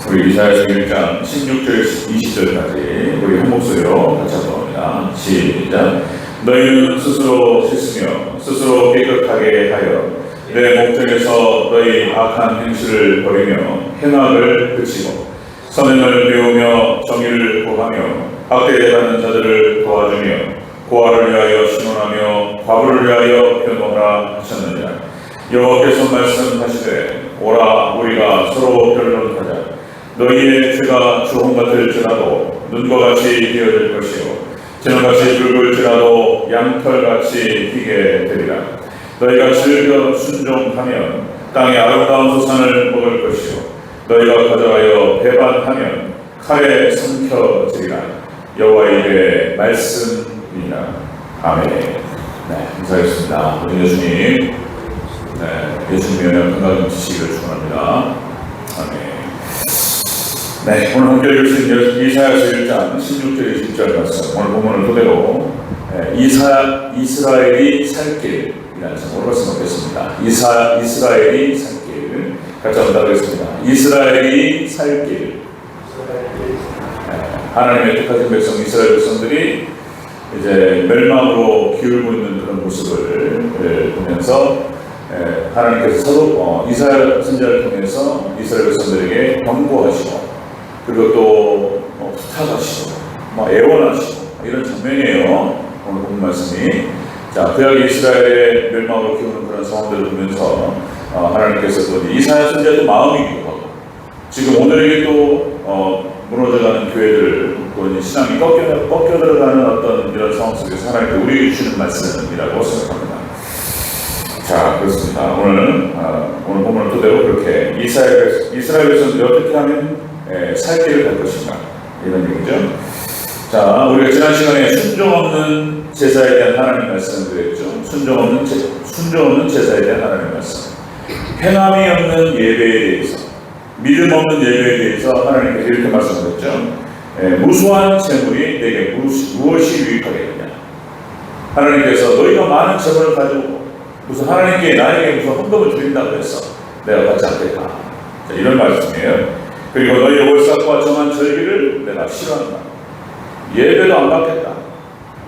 우리 이사야서 1장 16절에서 20절까지 우리 한 목소리로 같이 한번 봅니다. 시작. 너희는 스스로 씻으며 스스로 깨끗하게 하여 내 목전에서 너희 악한 행실을 버리며 행악을 그치고 선행을 배우며 정의를 구하며 학대하는 자들을 도와주며 고아를 위하여 신원하며 과부를 위하여 변호하라 하셨느니라. 여호와께서 말씀하시되 오라 우리가 서로 변론하자. 너희의 죄가 주홍 같을지라도 눈과 같이 되어질 것이요 저녁같이 붉을지라도 양털같이 희게 되리라. 너희가 즐겨 순종하면 땅의 아름다운 소산을 먹을 것이요 너희가 거절하여 배반하면 칼에 삼켜지리라. 여호와의 입의 말씀이니라. 아멘. 네, 감사하겠습니다. 우리 예수님, 예수님의 건강 지시기를 축원합니다. 아멘. 네, 오늘 함께 읽을 수 있는 이사야서 1장 16절 20절 말씀, 오늘 본문을 토대로 이스라엘이 살 길이라는 제목으로 말씀드리겠습니다. 이스라엘이 살 길, 같이 한번 따르겠습니다. 이스라엘이 살 길. 하나님의 택하신 백성 이스라엘 백성들이 이제 멸망으로 기울고 있는 그런 모습을 보면서 하나님께서 서로 이사야 선지자를 통해서 이스라엘 백성들에게 권고하시고 그리고 또 부탁하시고 애원하시고 이런 장면이에요. 오늘 본 말씀이. 자, 구약 이스라엘의 멸망으로 기우는 그런 상황들을 보면서 하나님께서 또 이사야 선지자도 마음이기도 하고 지금 오늘에게 또 무너져가는 교회들 또 신앙이 꺾여 들어가는 어떤 이런 상황 속에서 하나님께 우리에게 주시는 말씀이라고 생각합니다. 자, 그렇습니다. 오늘 본문을 토대로 그렇게 이스라엘 백성들이 어떻게 하면 살 길을 갈 것인가 이런 얘기죠. 자, 우리가 지난 시간에 순종 없는 제사에 대한 하나님 말씀을 드렸죠. 순종 없는 제사에 대한 하나님 말씀. 행함이 없는 예배에 대해서, 믿음 없는 예배에 대해서 하나님께서 이렇게 말씀하셨죠. 무수한 재물이 내게 무엇이 유익하겠느냐. 하나님께서 너희가 많은 재물을 가지고 무슨 하나님께 나에게 무슨 헌금을 드린다고 해서 내가 받지 않겠다. 자, 이런 말씀이에요. 그리고 너희의 월삭과 정한 절기를 내가 싫어한다. 예배도 안 받겠다.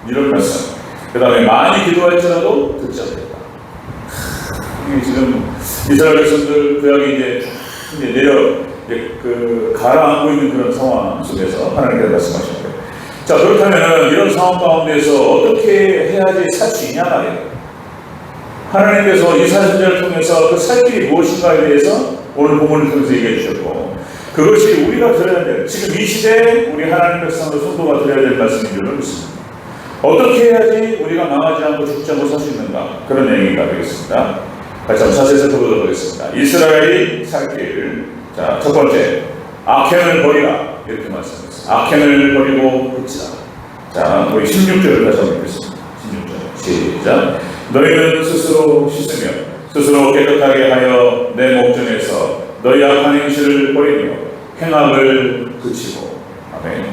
이런 말씀. 그 다음에 많이 기도할지라도 듣지 않겠다. 이게 지금 이스라엘 백성들 구약이 이제 내려 가라앉고 있는 그런 상황 속에서 하나님께서 말씀하신 거예요. 자, 그렇다면 이런 상황 가운데서 어떻게 해야지 살 수 있냐 말이에요. 하나님께서 이사야 선지자를 통해서 그 살 길이 무엇인가에 대해서 오늘 본문을 통해서 얘기해 주셨고 그것이 우리가 들어야 될 지금 이 시대에 우리 하나님 백성으로 성도가 들어야 될 말씀인 줄 믿습니다. 어떻게 해야지 우리가 망하지 않고 죽지 않고 살 수 있는가 그런 얘기가 되겠습니다. 같이 한번 자세히 살펴보도록 하겠습니다. 이스라엘이 살 길. 자, 첫 번째 악행을 버리라 이렇게 말씀했습니다. 악행을 버리고 그치라. 자, 우리 16절을 다시 한번 읽겠습니다. 16절 시작. 너희는 스스로 씻으며 스스로 깨끗하게 하여 내 목전에서 너희 악한 행실을 버리며 행악을 그치고. 아멘.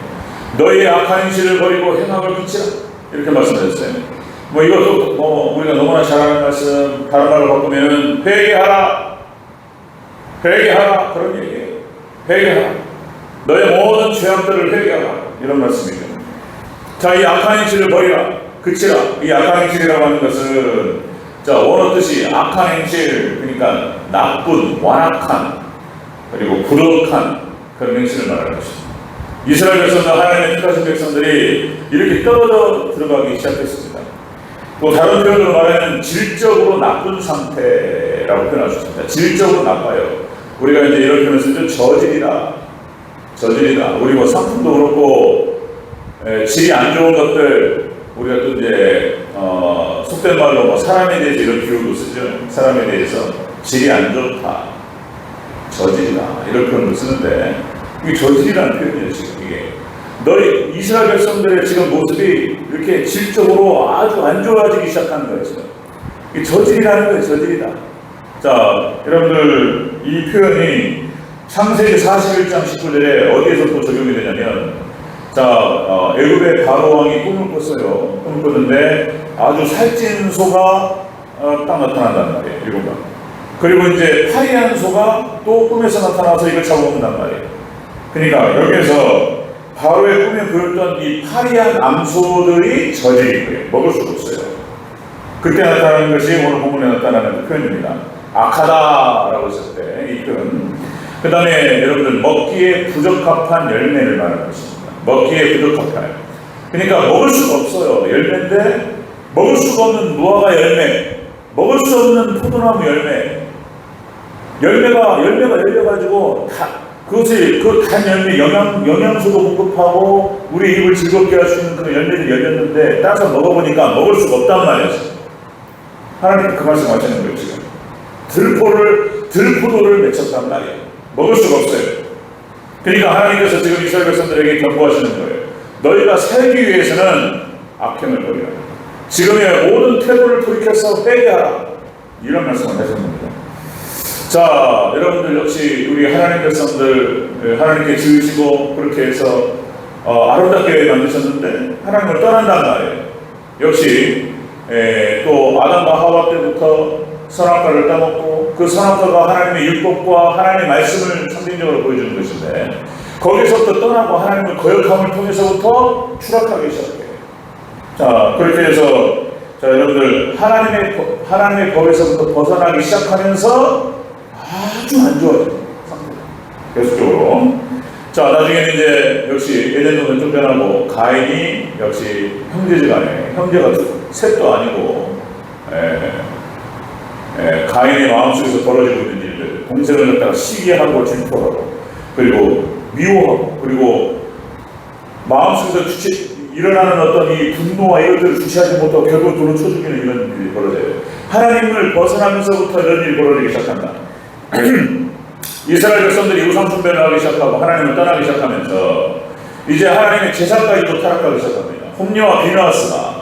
너희 악한 행실을 버리고 행악을 그치라 이렇게 말씀하셨어요. 이것도 우리가 너무나 잘 아는 말씀 다른 말로 바꾸면 회개하라 그런 얘기예요. 회개하라. 너의 모든 죄악들을 회개하라 이런 말씀이죠. 자, 이 악한 행실을 버리라 그치라. 이 악한 행실이라고 하는 것은 원어 뜻이 악한 행실, 그러니까 나쁜, 완악한, 그리고 부덕한 그런 행실을 말하는 것입니다. 이스라엘 백성과 하나님의 택하신 백성들이 이렇게 떨어져 들어가기 시작했습니다. 또 다른 표현으로 말하면 질적으로 나쁜 상태라고 표현할 수 있습니다. 질적으로 나빠요. 우리가 이제 이런 표현을 쓰죠. 저질이다. 우리 상품도 그렇고 질이 안 좋은 것들 우리가 또 이제 속된 말로 사람에 대해서 이런 비유도 쓰죠. 사람에 대해서 질이 안 좋다, 저질이다 이런 표현을 쓰는데 이게 저질이라는 표현이에요. 지금 이게 너희 이스라엘 백성들의 지금 모습이 이렇게 질적으로 아주 안 좋아지기 시작하는 거예요. 지금 이게 저질이라는 거예요. 저질이다. 자, 여러분들 이 표현이 창세기 41장 19절에 어디에서 또 적용이 되냐면 애굽의 바로 왕이 꿈을 꿨어요. 꿈을 꿨는데 아주 살찐 소가 딱 나타난단 말이에요. 7번. 그리고 이제 파리한 소가 또 꿈에서 나타나서 이걸 잡아먹는단 말이에요. 그러니까 여기에서 바로의 꿈에 보였던 이 파리한 암소들이 저질인 거예요. 먹을 수가 없어요. 그때 나타나는 것이 오늘 본문에 나타나는 그 표현입니다. 아카다라고 했을 때 이 표현. 그 다음에 여러분들 먹기에 부적합한 열매를 말하는 것입니다. 먹기에 부적합한. 그러니까 먹을 수가 없어요. 열매인데 먹을 수가 없는 무화과 열매, 먹을 수 없는 포도나무 열매. 열매가 열려가지고 그것이 그 단 열매 영양소도 공급하고 우리 입을 즐겁게 할 수 있는 그런 열매들이 열렸는데 따서 먹어보니까 먹을 수가 없단 말이었어요. 하나님 그 말씀 하시는 거예요. 지금 들포도를 맺혔단 말이에요. 먹을 수가 없어요. 그러니까 하나님께서 지금 이스라엘 백성들에게 경고하시는 거예요. 너희가 살기 위해서는 악행을 버리라. 지금의 모든 태도를 돌이켜서 회개하라. 이런 말씀을 하시는 겁니다. 자, 여러분들 역시 우리 하나님 백성들 하나님께 지으시고 그렇게 해서 아름답게 만드셨는데 하나님을 떠난단 말이에요. 역시 또 아담과 하와 때부터 선악과를 따먹고 그 선악과가 하나님의 율법과 하나님의 말씀을 상징적으로 보여주는 것인데 거기서부터 떠나고 하나님을 거역함을 통해서부터 추락하기 시작해요. 자, 그렇게 해서 자, 여러분들 하나님의 법에서부터 벗어나기 시작하면서 아주 안 좋아져요. 계속적으로. 자, 나중에는 이제 역시 에덴동은 쫓겨나고 가인이 역시 형제지간에 형제가 셋도 아니고 가인의 마음속에서 벌어지고 있는 일들, 동생을 갖다가 시기하고 질투하고 그리고 미워하고 그리고 마음속에서 일어나는 어떤 이 분노와 이것들을 주시하지 못하고 결국 돈을 쳐죽이는 이런 일이 벌어져요. 하나님을 벗어나면서부터 이런 일이 벌어지기 시작한다. 이스라엘 백성들이 우상 숭배를 하기 시작하고 하나님을 떠나기 시작하면서 이제 하나님의 제사까지도 타락하기 시작합니다. 홈리와 비느하스가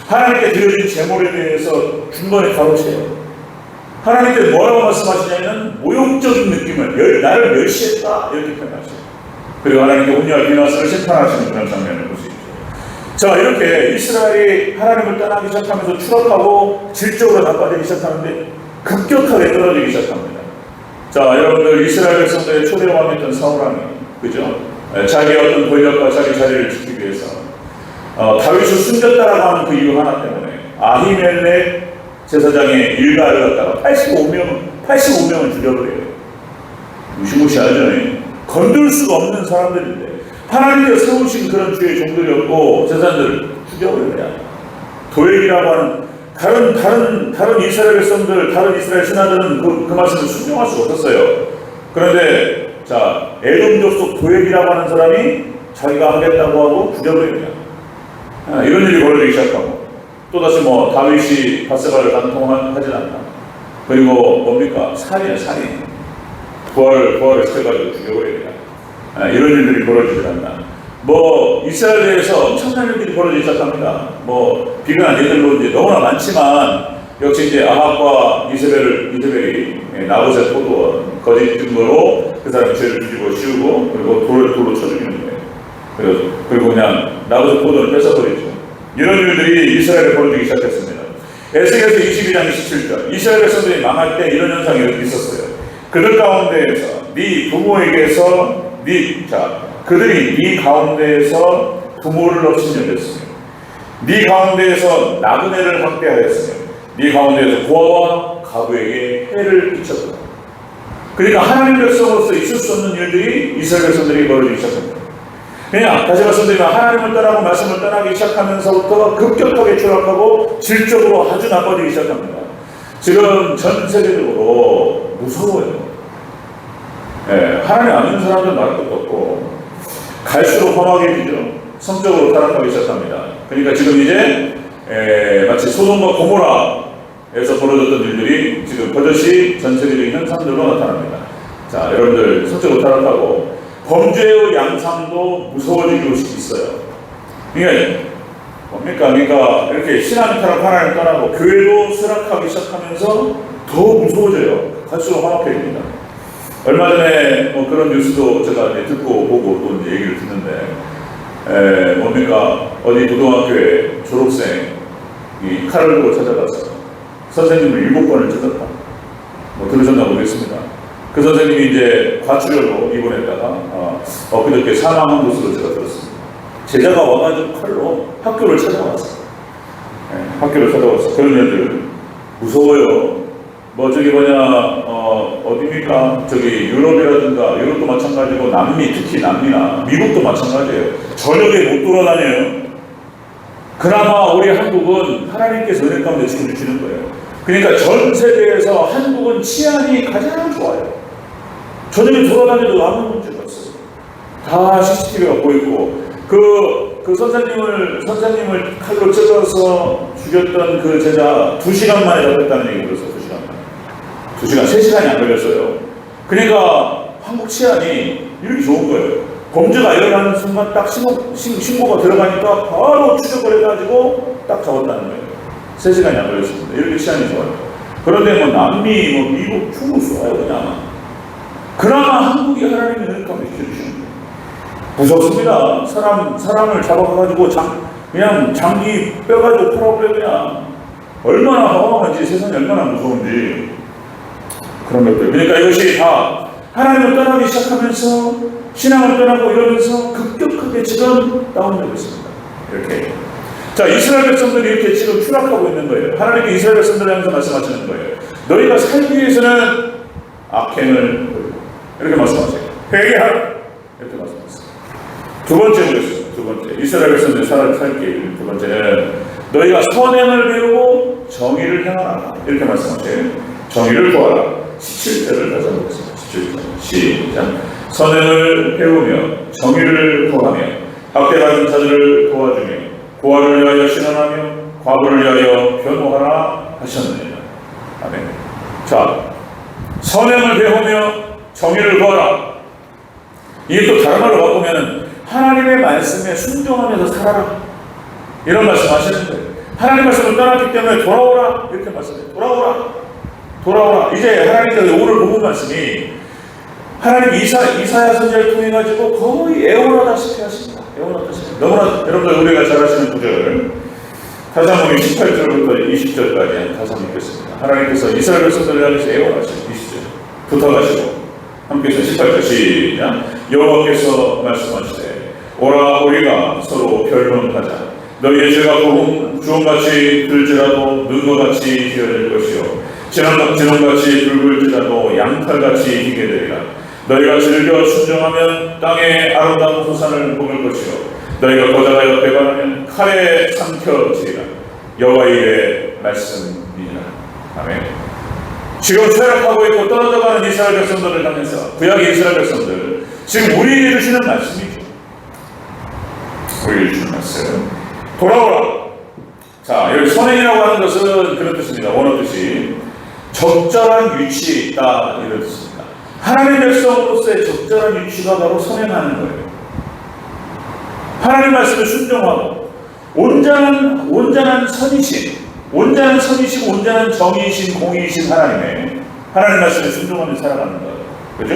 하나님께 드려진 제물에 대해서 중간에 가로채요. 하나님께 뭐라고 말씀하시냐면 모욕적인 느낌을 나를 멸시했다 이렇게 표현하시죠. 그리고 하나님께 홈리와 비느하스를 심판하시는 그런 장면을 볼 수 있죠. 자, 이렇게 이스라엘이 하나님을 떠나기 시작하면서 추락하고 질적으로 나빠지기 시작하는데 급격하게 떨어지기 시작합니다. 자, 여러분들 이스라엘 백성들의 초대왕이었던 사울왕이 그죠? 자기의 어떤 권력과 자기 자리를 지키기 위해서 다윗을 숨겼다라고 하는 그 이유 하나 때문에 아히멜렉 제사장의 일가를 갖다가 85명을 죽여버려요. 무시무시하죠. 건들 수가 없는 사람들인데 하나님께서 세우신 그런 주의 종들이었고 제사장들을 죽여버려요. 도액이라고 하는 다른 이스라엘 백성들, 다른 이스라엘 신하들은 그 말씀을 순종할 수가 없었어요. 그런데 자, 에돔 족속 도액이라고 하는 사람이 자기가 하겠다고 하고 죽여버립니다. 이런 일이 벌어지기 시작하고 또다시 다윗이 바세바를 간통하지 않나. 그리고 뭡니까? 살인. 부활을 시켜가지고 죽여버립니다. 이런 일들이 벌어지지 않나. 이스라엘에서 엄청난 일들이 벌어지기 시작합니다. 비근한 예들로 이제 너무나 많지만, 역시 이제 아합과 이세벨이 나봇의 포도원, 거짓 증거로 그 사람의 죄를 뒤집어 씌우고, 그리고 돌로 쳐 죽이는 거예요. 그리고 그냥 나봇의 포도원을 뺏어버리죠. 이런 일들이 이스라엘에 벌어지기 시작했습니다. 에스겔서 22장 27절. 이스라엘 백성들이 망할 때 이런 현상이 있었어요. 그들 가운데에서 네 부모에게서 그들이 네 가운데에서 부모를 업신여겼으며 네 가운데에서 나그네를 학대하였으며 네 가운데에서 고아와 가부에게 해를 끼쳤다. 그러니까 하나님 백성으로서 있을 수 없는 일들이 이스라엘 백성들이 벌어지기 시작합니다. 그냥 다시 말씀드리면 하나님을 떠나고 말씀을 떠나기 시작하면서부터 급격하게 추락하고 질적으로 아주 나빠지기 시작합니다. 지금 전 세계적으로 무서워요. 하나님 안 믿는 사람들은 말할 것도 없고 갈수록 험하게지죠. 성적으로 타락하기 시작합니다. 그러니까 지금 이제 마치 소돔과 고모라에서 벌어졌던 일들이 지금 버젓이 전 세계적인 현상들로 나타납니다. 자, 여러분들 성적으로 타락하고 범죄의 양상도 무서워지고 있어요. 그러니까 이렇게 신앙 타락 하나님 떠나고 교회도 쇠락하기 시작하면서 더 무서워져요. 갈수록 험악해집니다. 얼마 전에 그런 뉴스도 제가 듣고 보고 또 이제 얘기를 듣는데, 어디 고등학교에 졸업생이 칼을 들고 찾아가서 선생님을 7번을 찢었다. 들으셨나 모르겠습니다. 그 선생님이 이제 과출혈로 입원했다가 그저께 사망한 것으로 제가 들었습니다. 제자가 와가지고 칼로 학교를 찾아왔어요. 네, 학교를 찾아왔어요. 그런 애들 무서워요. 어디입니까? 저기 유럽이라든가, 유럽도 마찬가지고, 남미, 특히 남미나 미국도 마찬가지예요. 저녁에 못 돌아다녀요. 그나마 우리 한국은 하나님께서 은혜 가운데 지켜주시는 거예요. 그러니까 전 세계에서 한국은 치안이 가장 좋아요. 저녁에 돌아다녀도 아무 문제가 없어요. 다 CCTV가 보이고, 그 선생님을 칼로 찔러서 죽였던 그 제자 2시간 만에 잡혔다는 얘기 들었어요. 2시간, 3시간이 안 걸렸어요. 그러니까 한국 치안이 이렇게 좋은 거예요. 범죄가 일어나는 순간 딱 신고가 들어가니까 바로 추적을 해가지고 딱 잡았다는 거예요. 3시간이 안 걸렸습니다. 이렇게 치안이 좋아요. 그런데 남미, 미국, 중국 쏘아요, 그냥. 그나마 한국이 하나님의 은혜 가운데 지켜주시는 거예요. 무섭습니다. 사람을 잡아가지고 그냥 장기 빼가지고 풀어버려 그냥. 얼마나 허망한지, 세상이 얼마나 무서운지. 그런 것들. 그러니까 이것이 다 하나님을 떠나기 시작하면서 신앙을 떠나고 이러면서 급격하게 지금 다운되고 있습니다. 이렇게. 자, 이스라엘 백성들이 이렇게 지금 추락하고 있는 거예요. 하나님께 이스라엘 백성들을 향해서 말씀하시는 거예요. 너희가 살기 위해서는 악행을 이렇게 말씀하세요. 회개하라. 이렇게 말씀하세요. 두 번째 그랬어요. 두 번째. 이스라엘 백성들이 살기 두 번째는 너희가 선행을 배우고 정의를 행하라. 이렇게 말씀하세요. 정의를 구하라. 17절을 다시 한번 보겠습니다. 17절. 시작. 선행을 배우며 정의를 구하며 학대받은 자들을 도와주며 고아를 위하여 신원하며 과부를 위하여 변호하라 하셨느니라. 아멘. 자, 선행을 배우며 정의를 구하라. 이게 또 다른 말로 바꾸면 하나님의 말씀에 순종하면서 살아라. 이런 말씀 하시는 거예요. 하나님 말씀을 떠났기 때문에 돌아오라. 이렇게 말씀해요. 돌아오라. 이제 하나님께서 오늘 본문 말씀이 하나님 이사야 선지자를 통해 가지고 거의 애원하다시피 하십니다. 너무나 여러분들 우리가 잘 아시는 구절 다시 한번 18절부터 20절까지 다시 한번 읽겠습니다. 하나님께서 이스라엘 백성들을 향해서 애원하시는 20절 부탁하시고 함께해서 18절 시작. 여호와께서 말씀하시되 오라 우리가 서로 변론하자. 너희의 죄가 주홍같이 들지라도 눈과 같이 희어질 것이요 진홍같이 붉을지라도 양털같이 희게 되리라. 너희가 즐겨 순종하면 땅의 아름다운 소산을 먹을 것이요 너희가 거절하여 배반하면 칼에 삼켜지리라. 여호와의 일의 말씀이니라. 아멘. 지금 퇴락하고 있고 떨어져가는 이스라엘 백성들을 향해서 구약의 이스라엘 백성들 지금 우리에게 주시는 말씀이죠. 우리에게 주시는 말씀. 돌아오라. 자, 여기 선행이라고 하는 것은 그런 뜻입니다. 원어 뜻이 적절한 위치에 있다 이런 뜻입니다. 하나님 백성으로서의 적절한 위치가 바로 선행하는 거예요. 하나님 말씀을 순종하고 온전한 선이신, 온전한 정의이신, 공의이신 하나님 말씀에 순종하며 살아가는 거예요. 그죠?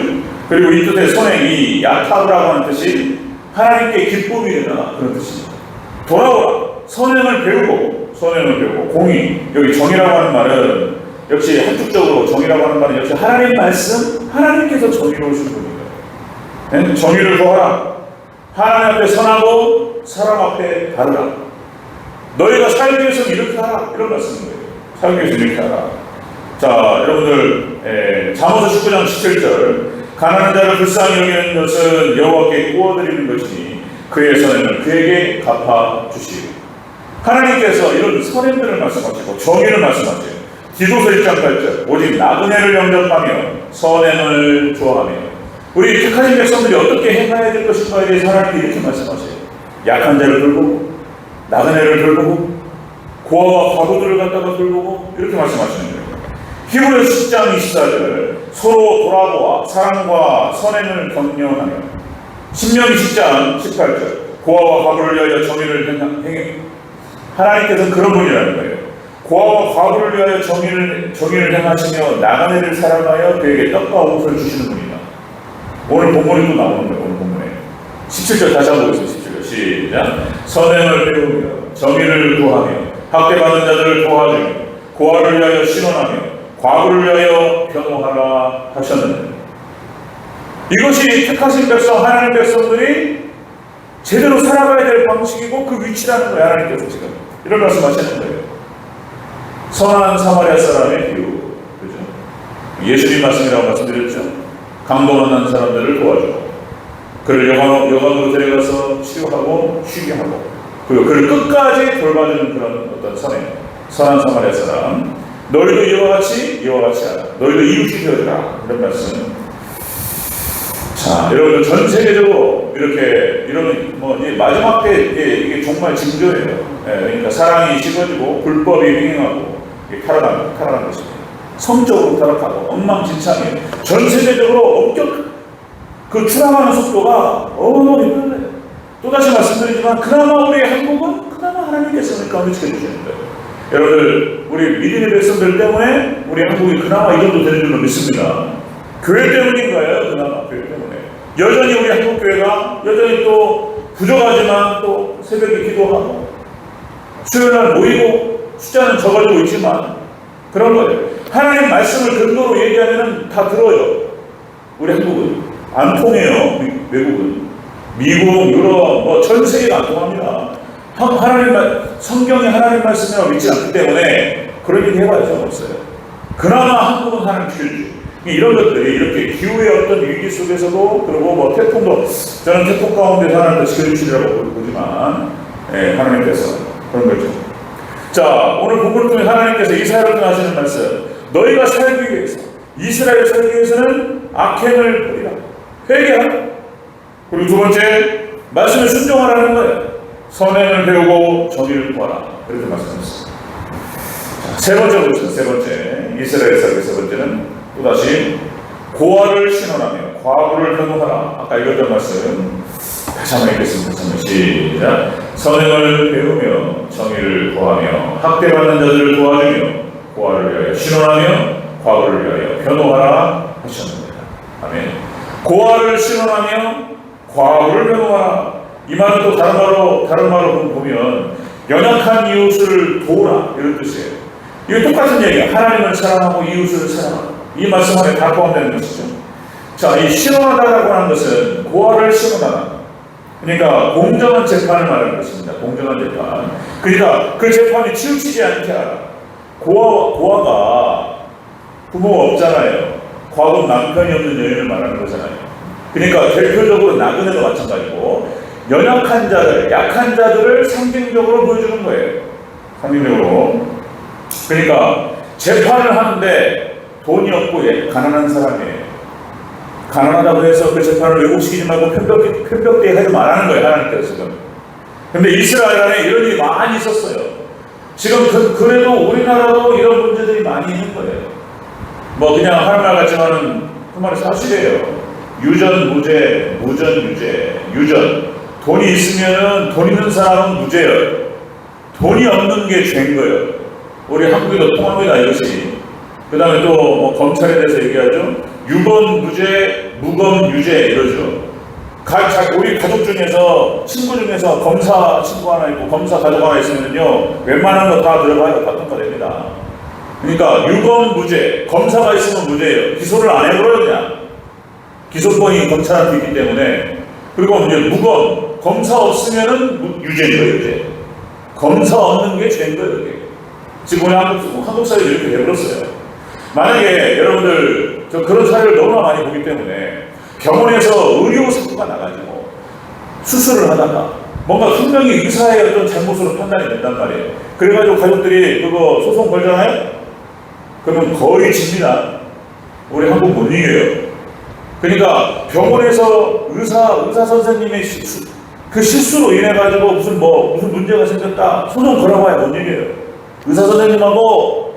그리고 이 뜻의 선행이 야타브라고 하는 뜻이 하나님께 기쁨이 되다 그런 뜻입니다. 돌아오라. 선행을 배우고 공의. 여기 정의라고 하는 말은 역시 한쪽적으로 정의라고 하는 말은 역시 하나님 말씀, 하나님께서 정의로우신 분이에요. 정의를 구하라. 하나님 앞에 선하고 사람 앞에 바르라. 너희가 살기 위해서 이렇게 하라. 이런 말씀인 거예요. 살기 위해서 이렇게 하라. 자, 여러분들 잠언서 19장 17절 가난한 자를 불쌍히 여기는 것은 여호와께 구워드리는 것이니 그의 선행을 그에게 갚아주시오. 하나님께서 이런 선행들을 말씀하시고 정의를 말씀하세요. 디도서 1장 8절 오직 나그네를 영접하며 선행을 좋아하며 우리 택하신 백성들이 어떻게 행해야 될 것인가에 대해서 하나님이 이렇게 말씀하세요. 약한 자를 돌보고 나그네를 돌보고 고아와 과부들을 갖다가 돌보고 이렇게 말씀하시는 거예요. 히브리서 10장 24절 서로 돌아보아 사랑과 선행을 격려하며 신명기 10장 18절 고아와 과부를 위하여 정의를 행해 하나님께서는 그런 분이라는 거예요. 고아와 과부를 위하여 정의를 행하시며 나그네를 사랑하여 그에게 떡과 옷을 주시는 분이다. 오늘 본문이 또 나오는 거예요. 오늘 본문에 17절 다시 한번 보겠습니다. 17절 시작. 선행을 배우며 정의를 구하며 학대받은 자들을 도와주며 고아를 위하여 신원하며 과부를 위하여 변호하라 하셨느니라. 이것이 택하신 백성, 하나님 백성들이 제대로 살아가야 될 방식이고 그 위치라는 거예요. 하나님께서 지금 이런 말씀하시는 거예요. 선한 사마리아 사람의 비유, 그죠? 예수님 말씀이라고 말씀드렸죠. 강도 만난 사람들을 도와주고 그를 여관으로 데려가서 치료하고 쉬게 하고 그리고 그를 끝까지 돌봐주는 그런 어떤 선한 사마리아 사람. 너희도 이와 같이 하라. 너희도 이웃이 되어라. 이런 말씀. 자, 여러분 전 세계적으로 이렇게 이런 마지막 때 이게 정말 징조예요. 그러니까 사랑이 식어지고 불법이 횡행하고 타락한 것입니다. 성적으로 타락하고 엉망진창이에요. 전 세계적으로 엄격 추락하는 속도가 어마어마하게 빨라요. 또다시 말씀드리지만 그나마 우리 한국은 그나마 하나님께서 우리 가운데 지켜주시는 거예요. 여러분들 우리 믿음의 백성들 때문에 우리 한국이 그나마 이 정도 되는 줄로 믿습니다. 교회 때문인 거예요. 그나마 교회 때문에. 여전히 우리 한국교회가 여전히 또 부족하지만 또 새벽에 기도하고 수요일날 모이고 숫자는 적어지고 있지만 그런 거예요. 하나님 말씀을 근거로 얘기하면 다 들어요. 우리 한국은 안 통해요. 외국은 미국, 유럽, 전 세계가 안 통합니다. 성경이 하나님 말씀이라고 믿지 않기 때문에 그런 얘기 해봐야죠. 없어요. 그나마 한국은 하나님 지켜주죠. 이런 것들이 이렇게 기후의 어떤 위기 속에서도 그리고 태풍도 저는 태풍 가운데서 하나님도 지켜주시리라고 보지만 하나님께서 그런 거죠. 자, 오늘 본문을 통해 하나님께서 이스라엘을 통해 하시는 말씀, 너희가 살기 위해서 이스라엘 살기 위해서는 악행을 버리라, 회개하라. 그리고 두 번째 말씀을 순종하라는 거예요. 선행을 배우고 정의를 구하라. 이렇게 말씀하셨습니다. 세 번째 보겠습니다. 세 번째 이스라엘 살기 세 번째는 또다시 고아를 신원하며 과부를 변호하라. 아까 읽었던 말씀 다시 한번 읽겠습니다. 시작. 선행을 배우며 정의를 구하며 학대받는 자들을 도와주며 고아를 위하여 신원하며 과부를 위하여 변호하라 하셨습니다. 아멘. 고아를 신원하며 과부를 변호하라. 이 말은 또 다른 말로 보면 연약한 이웃을 도우라 이런 뜻이에요. 이거 똑같은 얘기야. 하나님을 사랑하고 이웃을 사랑하라. 이 말씀 안에 다 포함되는 것이죠. 자, 이 신원하다라고 하는 것은 고아를 신원하다. 그러니까 공정한 재판을 말하는 것입니다. 공정한 재판. 그러니까 그 재판이 치우치지 않게 하라. 고아가 부모가 없잖아요. 과거 남편이 없는 여인을 말하는 거잖아요. 그러니까 대표적으로 나그네도 마찬가지고 연약한 자들, 약한 자들을 상징적으로 보여주는 거예요. 상징적으로. 그러니까 재판을 하는데 돈이 없고 가난한 사람이에요. 가난하다고 해서 그 재판을 왜곡시키지 말고 편벽되게 하지 말라는 거예요. 하나님께서 지금. 근데 이스라엘 안에 이런 일이 많이 있었어요. 지금 그래도 우리나라도 이런 문제들이 많이 있는 거예요. 그냥 하는 말 같지만은 그 말이 사실이에요. 유전, 무죄, 무전, 유죄, 유전. 돈이 있으면은 돈 있는 사람은 무죄예요. 돈이 없는 게 죄인 거예요. 우리 한국에도 통합니다, 이것이. 그 다음에 또 검찰에 대해서 얘기하죠. 유검 무죄, 무검 유죄 이러죠. 우리 가족 중에서, 친구 중에서 검사 친구 하나 있고 검사 가족 하나 있으면요, 웬만한 거 다 들어가요. 다 통과됩니다. 그러니까 유검 무죄, 검사가 있으면 무죄예요. 기소를 안 해버려요, 그냥. 기소권이 검찰한테 있기 때문에. 그리고 이제 무검, 검사 없으면은 유죄인 거예요, 유죄. 검사 없는 게 죄인 거예요, 이게. 지금 우리 한국 사회도 이렇게 되어버렸어요. 만약에 여러분들 그런 사례를 너무나 많이 보기 때문에 병원에서 의료 사고가 나가지고 수술을 하다가 뭔가 분명히 의사의 어떤 잘못으로 판단이 된단 말이에요. 그래가지고 가족들이 그거 소송 걸잖아요? 그러면 거의 집니다. 우리 한국 못 이겨요. 그러니까 병원에서 의사 선생님의 그 실수로 인해가지고 무슨 문제가 생겼다. 소송 걸어봐야 못 이겨요. 의사 선생님하고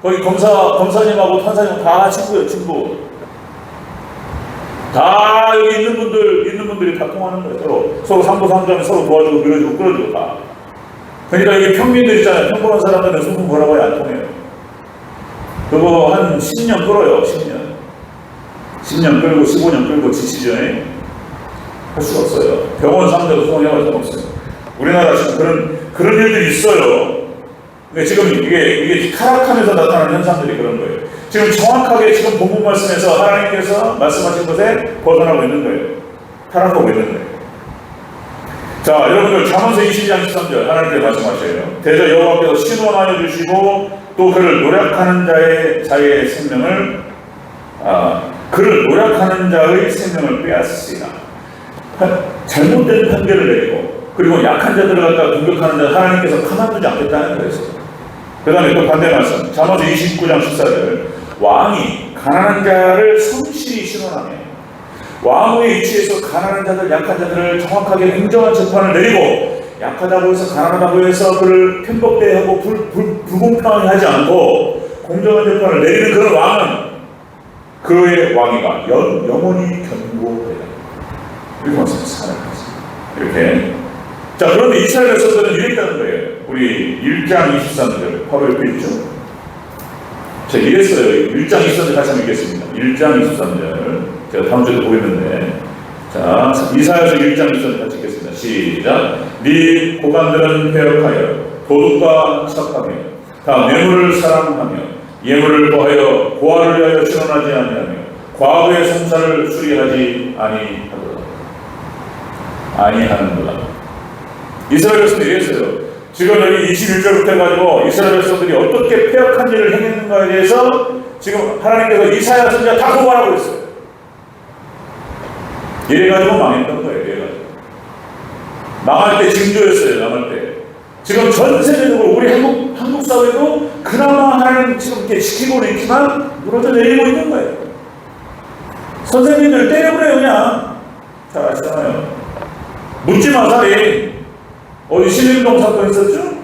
거기 검사님하고 판사님 다 친구예요, 친구. 다 여기 있는 분들이 다 통하는 거예요. 서로 상부상조하면 서로 도와주고 밀어주고 끌어주고 다. 그러니까 여기 평민들 있잖아요. 평범한 사람들은 소송 걸어봐야 안 통해요. 그거 한 10년 끌어요, 10년. 10년 끌고 15년 끌고 지치죠. 할 수가 없어요. 병원 상대로 소송해볼 수가 없어요. 우리나라 지금 그런 일들이 있어요. 근데 지금 이게 타락하면서 나타나는 현상들이 그런 거예요. 지금 정확하게 지금 본문 말씀에서 하나님께서 말씀하신 것에 벗어나고 있는 거예요. 타락하고 있는 거예요. 자, 여러분들 잠언서 22장 13절 하나님께서 말씀하셔요. 대저 여호와께서 신원하여 주시고 또 그를 노력하는 자의 생명을 그를 노력하는 자의 생명을 빼앗으시라. 잘못된 판결을 내리고 그리고 약한 자들을 갖다가 공격하는 자 하나님께서 가만두지 않겠다는 거예요. 그 다음에 또 반대 말씀 잠언서 29장 14절 왕이 가난한 자를 성실히 신원하며 왕후의 위치에서 가난한 자들, 약한 자들을 정확하게 공정한 재판을 내리고 약하다고 해서 가난하다고 해서 그를 편법대하고 불공평하게 하지 않고 공정한 재판을 내리는 그런 왕은 그의 왕위가 영원히 견고하다. 이렇게 말씀하셨습니다. 이렇게. 자, 그런데 이스라엘 백성들은 이랬다는 거예요. 우리 1장 23절 바로 옆에 있죠. 제가 이랬어요. 1장 23절 다시 한번 읽겠습니다. 1장 23절 제가 다음 주에도 보겠는데, 자, 이사야서 1장 1절 같이 읽겠습니다. 시작. 네 고관들은 배역하여 도둑과 첩하며 다 뇌물을 사랑하며 예물을 거하여 고아를 위하여 신원하지 아니하며 과거의 성사를 수리하지 아니하는도다. 이스라엘 백성들이 이랬어요. 지금 여기 21절부터 해가지고 이스라엘 백성들이 어떻게 폐역한 일을 행했는가에 대해서 지금 하나님께서 이사야 선지자 다 고발하고 있어요. 이래가지고 망했던 거예요. 이래가지고 망할 때 징조였어요. 망할 때 지금 전 세계적으로 우리 한국 사회도 그나마 하나님 지금 이렇게 지키고는 있지만 무너져 내리고 있는 거예요. 선생님들 때려버려요. 그냥 잘 아시잖아요. 묻지마 살인 어디 신림동 사건 있었죠?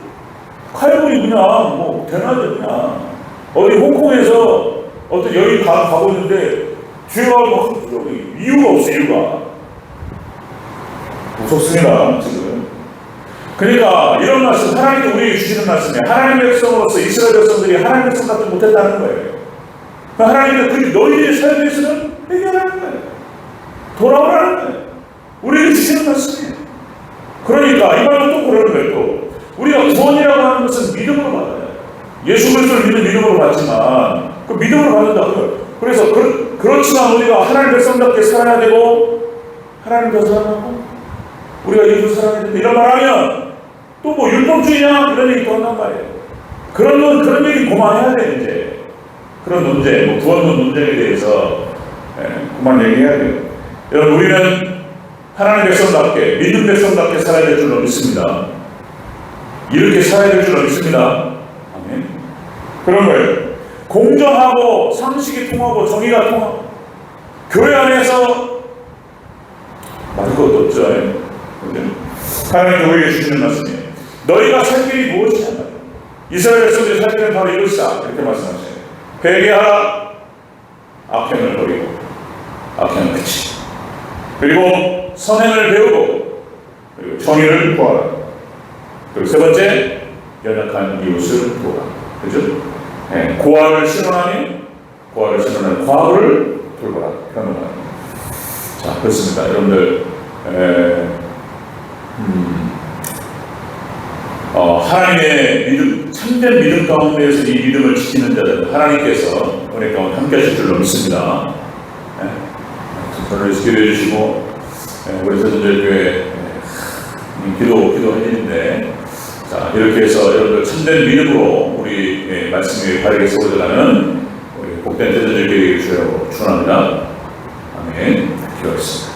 칼군이 그냥 뭐 대낮에 그냥 어디 홍콩에서 어떤 여인 가고 있는데 죄가 막 이유가 없어. 이유가 무섭습니다 지금. 그러니까 이런 말씀 하나님이 우리에게 주시는 말씀이에요. 하나님의 백성으로서 이스라엘 백성들이 하나님의 백성 같지 못했다는 거예요. 하나님은 너희들의 삶에서는 해결하는 거예요. 돌아오라는 거예요. 우리에게 주시는 말씀이에요. 그러니까 이 말은 또 그러는 거예요. 또 우리가 구원이라고 하는 것은 믿음으로 받아요. 예수 그리스도를 믿는 믿음으로 받지만 그 믿음으로 받는다고요. 그래서 그렇지만 우리가 하나님 백성답게 살아야 되고 하나님도 사랑하고 우리가 예수 사랑해야 된다 이런 말하면 또 뭐 율법주의냐 이런 얘기 또 한단 말이에요. 그런 얘기 그만해야 돼. 이제 그런 논쟁, 뭐 구원론 논쟁에 대해서 그만 얘기해야 돼요. 여러분 우리는 하나님 백성답게 믿는 백성답게 살아야 될 줄로 믿습니다. 이렇게 살아야 될 줄로 믿습니다. 아멘. 그런 거예요. 공정하고 상식이 통하고 정의가 통하고 교회 안에서 말할 것도 없죠. 하나님께 우리에게 주시는 말씀이에요. 너희가 살 길이 무엇이냐? 이스라엘 백성들이 살 길은 바로 이것이다. 이렇게 말씀하세요. 회개하라. 악행을 버리고 악행은 그치. 그리고 선행을 배우고 그리고 정의를 구하라. 그리고 세 번째 연약한 이웃을 도우라. 그죠? 네, 고아를 신원하니 과부를 돌보라. 그런 거. 자, 그렇습니다. 여러분들 하나님의 믿음, 참된 믿음 가운데에서 이 믿음을 지키는 자들 하나님께서 은혜 가운데 함께 하실 줄로 믿습니다. 저를 기도해 주시고 우리 세전절교회 기도할 일인데, 자, 이렇게 해서 여러분들 참된 믿음으로 우리 말씀이 바르게 세워져가는 우리 복된 세전절교회 주여 축원합니다. 아멘. 기도하겠습니다.